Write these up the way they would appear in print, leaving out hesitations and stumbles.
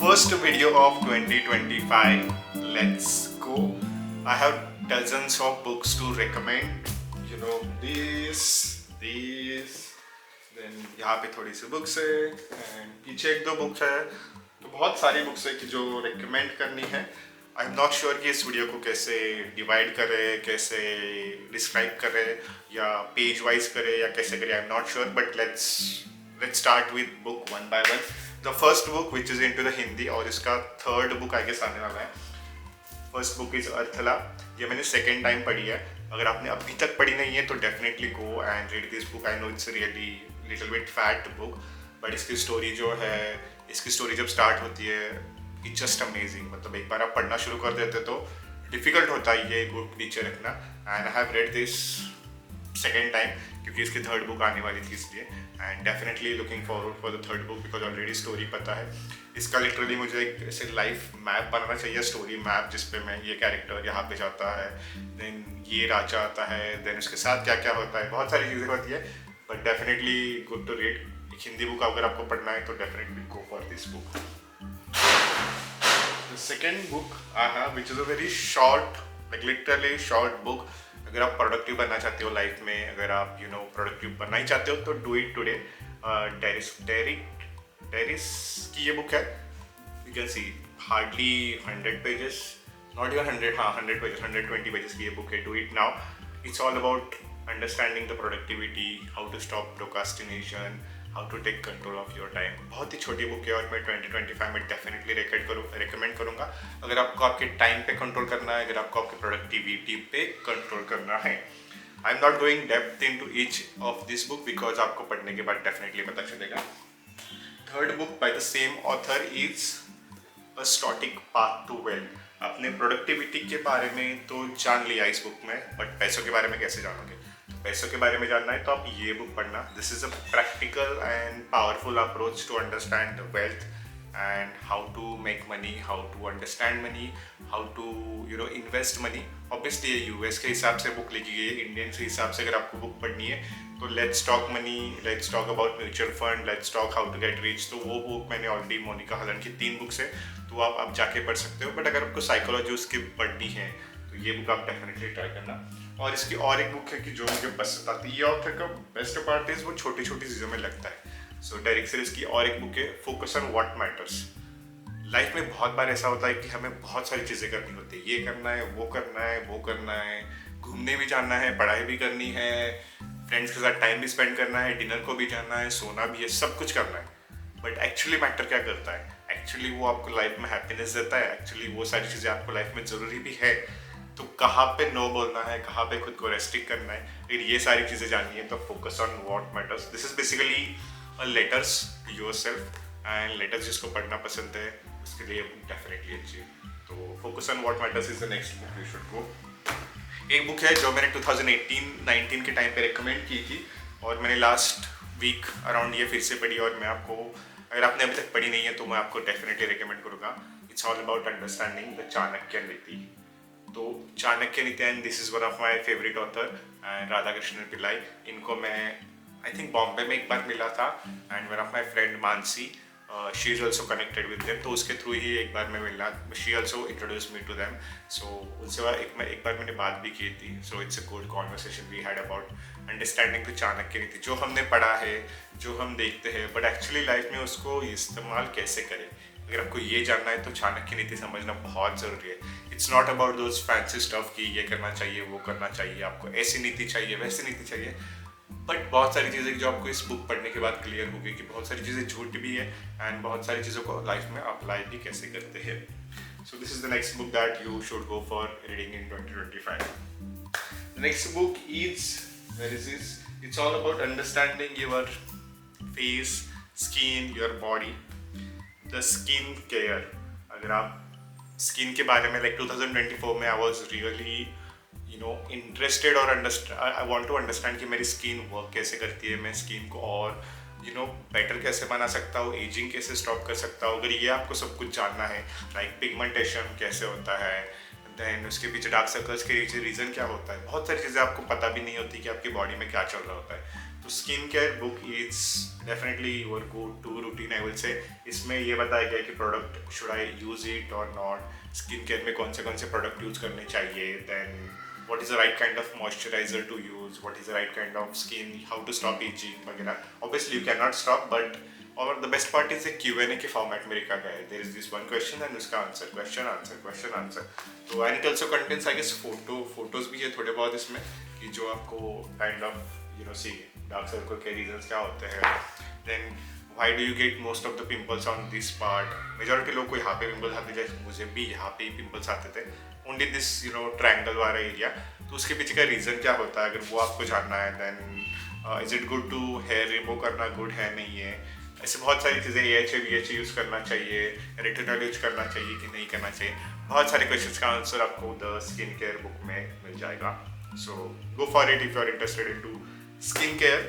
first video of 2025. Let's go. I have dozens of books to recommend. You know, these, then यहाँ पे थोड़ी सी books है and पीछे एक दो बुक्स है, तो बहुत सारी बुक्स है कि जो recommend करनी है. आई एम नॉट श्योर कि इस वीडियो को कैसे डिवाइड करे, कैसे डिस्क्राइब करे, या पेज वाइज करे, या कैसे करे. आई am not sure, but let's start with book one by one. The first book which is into the Hindi, और इसका थर्ड बुक आगे आने वाला है. फर्स्ट बुक इज अर्थला. ये मैंने सेकेंड टाइम पढ़ी है. अगर आपने अभी तक पढ़ी नहीं है तो definitely go and read this book. I know it's really little bit fat book, but इसकी स्टोरी जो है, इसकी स्टोरी जब स्टार्ट होती है, इट्स जस्ट अमेजिंग. मतलब एक बार आप पढ़ना शुरू कर देते तो डिफिकल्ट होता है ये बुक नीचे रखना. And I have read this second time क्योंकि इसकी थर्ड बुक आने वाली थी इसलिए. And definitely looking forward for the third book because already story पता है. इसका लिटरली मुझे एक ऐसे लाइफ मैप बनाना चाहिए, स्टोरी मैप, जिसपे मैं ये कैरेक्टर यहाँ पे जाता है, देन ये राजा आता है, देन उसके साथ क्या क्या होता है, बहुत सारी चीज़ें होती है. But definitely good to read. एक हिंदी बुक अगर आपको पढ़ना है तो definitely go for this book. The second book I have, which is a very short, like literally short book. अगर आप प्रोडक्टिव बनना चाहते हो लाइफ में, अगर आप प्रोडक्टिव बनना ही चाहते हो तो डू इट टुडे. टेरिस की ये बुक है. You can C hardly 100 pages, not even 100, हाँ 100 पेजेस, 120 पेजेस की ये बुक है. Do it now. It's all about understanding the productivity, how to stop procrastination, how to take control of your time. बहुत ही छोटी book है और मैं 2025 में डेफिनेटली रिकमेंड करूँगा. अगर आपको आपके टाइम पे कंट्रोल करना है, अगर आपको आपकी प्रोडक्टिविटी पे कंट्रोल करना है. I am not going depth into each of this book because आपको पढ़ने के बाद डेफिनेटली पता चलेगा. Third book by the same author is a stoic path to wealth. अपने प्रोडक्टिविटी के बारे में तो जान लिया इस बुक में, बट पैसों के बारे में कैसे जानोगे? पैसों के बारे में जानना है तो आप ये बुक पढ़ना. This is a practical and powerful approach to understand wealth and how to make money, how to understand money, how to invest money. Obviously ये यूएस के हिसाब से बुक लिखी गई है. इंडियन के हिसाब से अगर आपको बुक पढ़नी है तो let's talk money, let's talk about mutual fund, let's talk how to get rich. तो वो बुक मैंने ऑलरेडी, मोनिका हलन की 3 बुक्स है, तो आप जाके पढ़ सकते हो. बट अगर आपको साइकोलॉजी उसकी पढ़नी है तो ये बुक आप डेफिनेटली ट्राई करना. और इसकी और एक बुक है कि जो मुझे पसंद आती है. ये ऑथर का बेस्ट पार्ट इज वो छोटी छोटी चीज़ों में लगता है. सो डेरिक सीरीज की और एक बुक है focus on what matters. Life में बहुत बार ऐसा होता है कि हमें बहुत सारी चीज़ें करनी होती है. ये करना है, वो करना है, वो करना है, घूमने भी जाना है, पढ़ाई भी करनी है, फ्रेंड्स के साथ टाइम भी स्पेंड करना है, डिनर को भी जाना है, सोना भी है, सब कुछ करना है. बट एक्चुअली मैटर क्या करता है? एक्चुअली वो आपको लाइफ में हैप्पीनेस देता है? एक्चुअली वो सारी चीज़ें आपको लाइफ में ज़रूरी भी है? तो कहाँ पे नो बोलना है, कहाँ पे खुद को रेस्ट्रिक्ट करना है, फिर ये सारी चीज़ें जाननी है. तो focus on what matters. This is basically letters to yourself. And letters जिसको पढ़ना पसंद है उसके लिए बुक डेफिनेटली अच्छी है. तो focus on what matters is the next book you should go. एक बुक है जो मैंने 2018-19 के टाइम पे रिकमेंड की थी और मैंने लास्ट वीक अराउंड ये फिर से पढ़ी. और मैं आपको, अगर आपने अभी तक पढ़ी नहीं है तो मैं आपको डेफिनेटली रिकमेंड करूँगा. It's all about understanding the Chanakya नीति. तो चाणक्य नीति, and this is one of my favourite author and Radhakrishnan Pillai. इनको मैं आई थिंक बॉम्बे में एक बार मिला था. And one of my friend Mansi, she is also connected with them, तो उसके थ्रू ही एक बार मैं मिला. She also introduce me to them. So उनसे एक बार मैंने बात भी की थी. So it's a good conversation we had about understanding the Chanakya Niti. जो हमने पढ़ा है, जो हम देखते हैं, बट एक्चुअली लाइफ में उसको इस्तेमाल कैसे करें. अगर आपको ये जानना है तो चाणक्य नीति समझना बहुत ज़रूरी है. It's not about those fancy stuff कि ये करना चाहिए, वो करना चाहिए, आपको ऐसी नीति चाहिए, वैसी नीति चाहिए. बट बहुत सारी चीज़ें जो आपको इस बुक पढ़ने के बाद क्लियर होगी कि बहुत सारी चीज़ें झूठ भी है एंड बहुत सारी चीज़ों को लाइफ में अप्लाई भी कैसे करते हैं. So this is the next book that you should go for reading in 2025. The next book is, where is this? It's all about understanding your face, skin, your body. The skin care. अगर आप skin के बारे में, like 2024 में I was really interested और I want to understand कि मेरी skin work कैसे करती है, मैं स्किन को और बेटर कैसे बना सकता हूँ, एजिंग कैसे स्टॉप कर सकता हूँ. अगर ये आपको सब कुछ जानना है, लाइक पिगमेंटेशन कैसे होता है, देन उसके पीछे डार्क सर्कल्स के पीछे रीज़न क्या होता है, बहुत सारी चीज़ें आपको पता भी नहीं होती कि आपकी बॉडी में क्या चल रहा होता है। तो skin care book is definitely your go to routine I will say. इसमें ये बताया गया कि product should I use it और नॉट, स्किन केयर में कौन से प्रोडक्ट यूज़ करने चाहिए, then what is the right kind of moisturizer to use, what is the right kind of skin, how to stop aging वगैरह। obviously you cannot stop, but और the best part is Q&A के format में लिखा गया है। there is this one question and उसका answer, question answer question answer। तो and it also contains I guess photos भी है थोड़े बहुत इसमें, कि जो आपको kind of see dark circle के रीजंस क्या होते हैं, then why do you get most of the pimples on this part। Majority लोग को यहाँ पे पिंपल्स आते, जैसे मुझे भी यहाँ पे पिंपल्स आते थे, ओनली दिस ट्रायंगल वाला एरिया। तो उसके पीछे का रीज़न क्या होता है, अगर वो आपको जानना है, then is it good to hair remove करना, गुड है नहीं है, ऐसे बहुत सारी चीज़ें, AHA BHA यूज़ करना चाहिए, रेटिनॉल यूज करना चाहिए कि नहीं करना चाहिए, बहुत सारे क्वेश्चंस का आंसर आपको द स्किन केयर बुक में मिल जाएगा। So go for it if you are interested into skin care.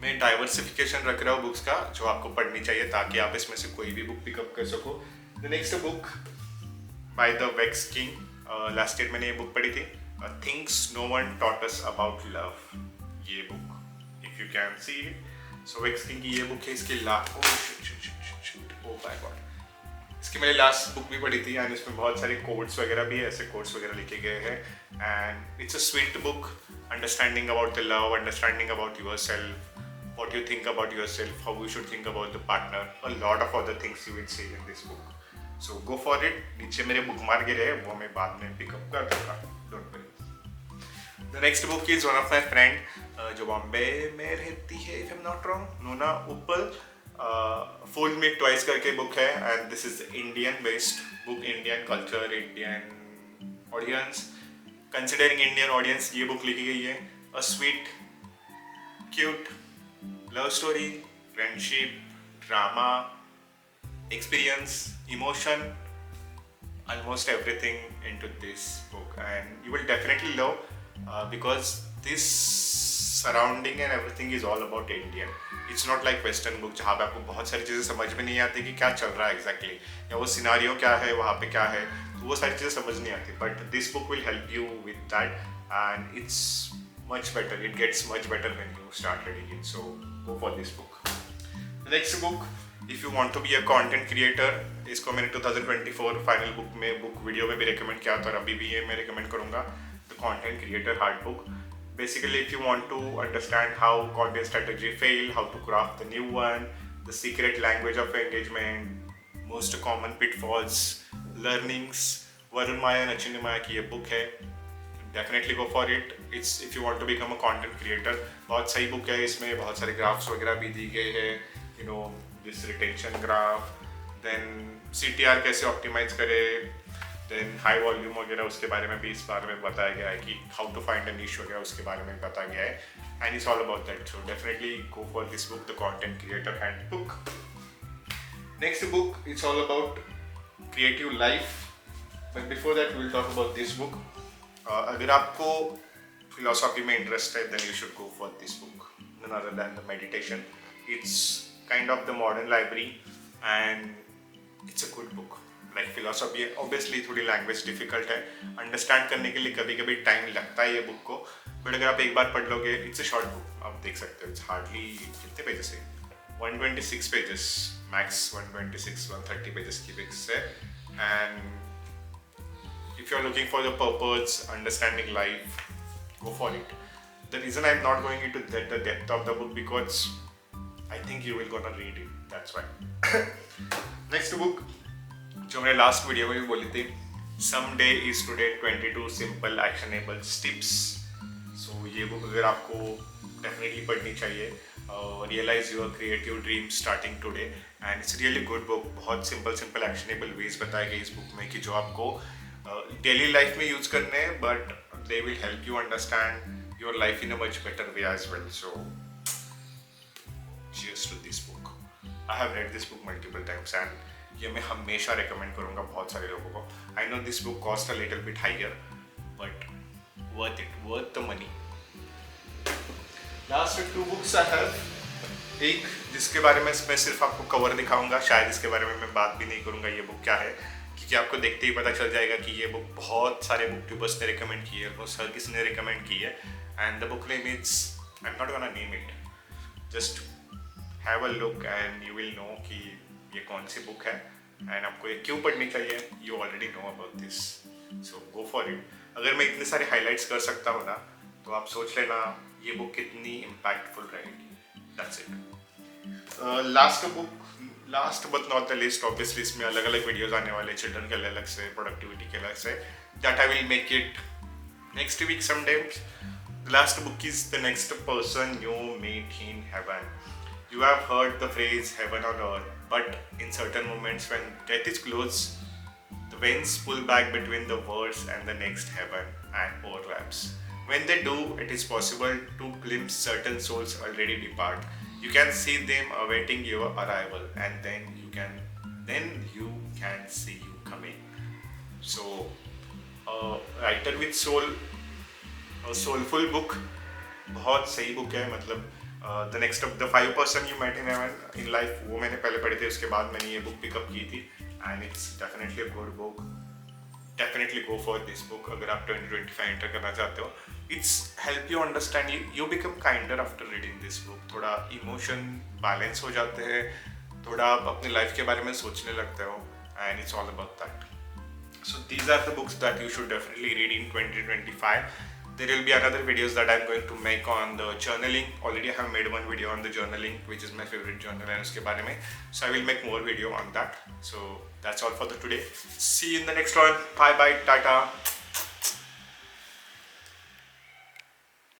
मैं डाइवर्सिफिकेशन रख रहा हूँ बुक्स का जो आपको पढ़नी चाहिए, ताकि आप इसमें से कोई भी बुक पिकअप कर सको। The next book by the Vex King, last year मैंने ये बुक पढ़ी थी, things no one taught us about love. ये book if you can see it, so Vex King की ये बुक है। इसके इसकी मैंने लास्ट बुक भी पढ़ी थी एंड इसमें बहुत सारे कोट्स वगैरह भी है, ऐसे कोट्स वगैरह लिखे गए हैं, and it's a sweet book, understanding about the love, understanding about your self, what you think about yourself, how you should think about the partner, a lot of other things you will see in this book. So go for it। नीचे मेरे book मार गिरे हैं, वो मैं बाद में pickup कर दूंगा, don't worry। The next book is one of my friend जो बॉम्बे में रहती है, if I'm not wrong, नोना उपल, Fool Me Twice करके बुक है, and this is Indian based book, Indian culture, Indian audience, considering Indian audience ये book लिखी गई है। A sweet, cute love story, friendship, drama, experience, emotion, almost everything into this book, and you will definitely love because this surrounding and everything is all about Indian। It's not like Western book जहाँ पे आपको बहुत सारी चीज़ें समझ में नहीं आती कि क्या चल रहा है exactly, या वो सिनारियो क्या है, वहाँ पे क्या है, तो वो सारी चीज़ें समझ नहीं आती। But this book will help you with that, and it's much better, it gets much better when you start reading it, so go for this book। The next book, if you want to be a content creator, इसको मैंने 2024 final book में book video में भी recommend किया था और अभी भी ये मैं रिकमेंड करूँगा, the content creator hard book. Basically if you want to understand how content strategy fail, how to craft the new one, the secret language of engagement, most common pitfalls, learnings, Varun Mayya नचिनी माया की ये book है, definitely go for it. It's if you want to become a content creator, बहुत सही book है, इसमें बहुत सारे ग्राफ्स वगैरह भी दी गए हैं, you know this retention graph, then CTR कैसे ऑप्टिमाइज करे, देन हाई वॉल्यूम वगैरह उसके बारे में भी इस बारे में बताया गया है कि how to find a niche वगैरह उसके बारे में बताया गया है, and it's all about that. So definitely go for this book, the content creator handbook. Next book it's all about creative life, but before that we will talk about this book. अगर आपको philosophy में interest है, then you should go for this book, none other than the meditation। It's kind of the modern library and it's a good book। Like philosophy, obviously थोड़ी language difficult है, understand करने के लिए कभी कभी time लगता है ये बुक को, बट अगर आप एक बार पढ़ लोगे, इट्स अ शॉर्ट बुक, आप देख सकते हो, इट्स हार्डली कितने पेजेस है, 126 पेजेस मैक्स, 130 पेजेस की बुक्स है, and if you are looking for the purpose, understanding life, go for it। The reason I'm not going into the depth of the book because I think you will gonna read it, that's why। Next book जो मैंने last video में भी बोली थी, Someday is Today 22 Simple Actionable Tips। So ये book अगर आपको definitely पढ़नी चाहिए, realise your creative dream starting today, and it's really good book. बहुत सिंपल एक्शनेबल वेज बताए गए इस बुक में कि जो आपको डेली लाइफ में यूज करने हैं, but they will help you understand your life in a much better way as well. So cheers to this book। I have read this book multiple times and ये मैं हमेशा recommend करूँगा बहुत सारे लोगों को। I know this book cost a little bit higher, but worth it, worth the money। Last 2 books I have, एक जिसके बारे में मैं सिर्फ आपको कवर दिखाऊंगा, शायद इसके बारे में मैं बात भी नहीं करूँगा ये बुक क्या है, क्योंकि आपको देखते ही पता चल जाएगा कि ये बुक बहुत सारे बुक ट्यूबर्स ने रिकमेंड की है, ऑलमोस्ट हर किसी ने रिकमेंड की है। And the book name is, I am not gonna name it, just have a look and you will know कि ये कौन सी बुक है एंड आपको ये क्यों पढ़नी चाहिए। You already know about this, so go for it. अगर मैं इतने सारे हाईलाइट्स कर सकता हूँ ना, तो आप सोच लेना ये बुक कितनी इम्पैक्टफुल रहेगी। That's it. Last but not the list, obviously इसमें अलग अलग वीडियोस आने वाले, चिल्ड्रन के अलग से, प्रोडक्टिविटी के अलग से, that I will make it next week sometimes. The last book is the next person you meet in heaven. You have heard the phrase heaven on earth, but in certain moments when death is close, the winds pull back between the words and the next heaven and overlaps. When they do, it is possible to glimpse certain souls already depart. You can see them awaiting your arrival, and then you can see you coming. So, writer with soul, a soulful book, बहुत सही book है। मतलब the next of the 5 person you met in life, वो मैंने पहले पढ़ी थी, उसके बाद मैंने ये बुक पिकअप की थी and it's definitely a good book. Definitely go for this book अगर आप 2025 एंटर करना चाहते हो। It's help you understand, you become kinder after reading this book. थोड़ा इमोशन बैलेंस हो जाते हैं, थोड़ा आप अपनी लाइफ के बारे में सोचने लगते हो and it's all about that. So these are the books that you should definitely read in 2025. There will be another videos that I'm going to make on the journaling. Already I have made one video on the journaling, which is my favorite journal, and uske bare mein. So I will make more video on that. So that's all for the today. See you in the next one. Bye bye. Tata.